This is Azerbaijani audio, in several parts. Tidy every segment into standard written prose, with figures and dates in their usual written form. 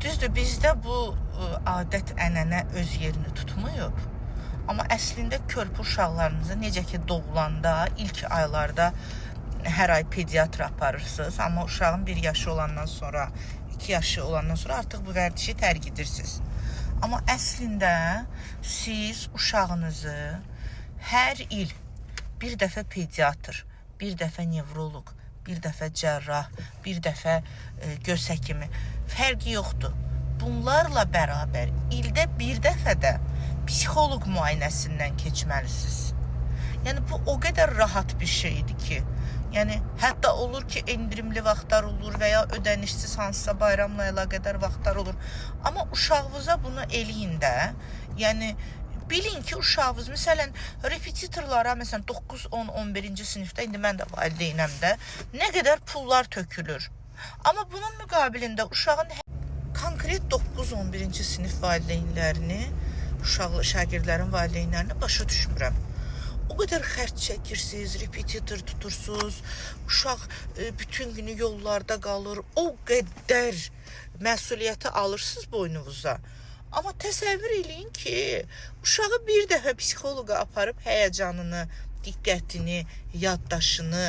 Düzdür, bizdə bu adət-ənənə öz yerini tutmayıb. Amma əslində körpü uşaqlarınızı necə ki doğulanda, ilk aylarda hər ay pediatra aparırsınız. Amma uşağın 1 yaşı olandan sonra, 2 yaşı olandan sonra artıq bu vərdişi tərk edirsiniz. Amma əslində siz uşağınızı hər il bir dəfə pediatr, bir dəfə nevroloq, bir dəfə cərrah, bir dəfə göz həkimi, fərqi yoxdur. Bunlarla bərabər ildə bir dəfə də psixoloq müayinəsindən keçməlisiniz. Yəni bu o qədər rahat bir şeydir ki, yəni hətta olur ki, endirimli vaxtlar olur və ya ödənişsiz hansısa bayramla əlaqədar vaxtlar olur. Amma uşağınıza bunu eləyin də, yəni bilin ki, uşağınız, məsələn, repetitorlara, məsələn, 9, 10, 11-ci sinifdə, indi mən də valideynəm də, nə qədər pullar tökülür. Amma bunun müqabilində uşağın konkret 9, 11-ci sinif valideynlərini, uşaqlı şagirdlərin valideynlərini başa düşmürəm. O qədər xərc çəkirsiniz, repetitor tutursunuz, uşaq bütün günü yollarda qalır, o qədər məsuliyyəti alırsınız boynunuza. Amma təsəvvür eləyin ki, uşağı bir dəfə psixoloqa aparıb həyəcanını, diqqətini, yaddaşını,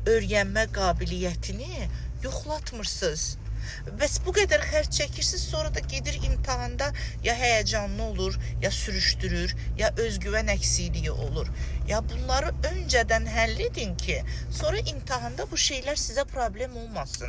öyrənmə qabiliyyətini yoxlatmırsınız. Bəs bu qədər xərc çəkirsiniz, sonra da gedir imtahanda ya həyəcanlı olur, ya sürüşdürür, ya özgüvən əksikliyi olur. Ya bunları öncədən həll edin ki, sonra imtahanda bu şeylər sizə problem olmasın.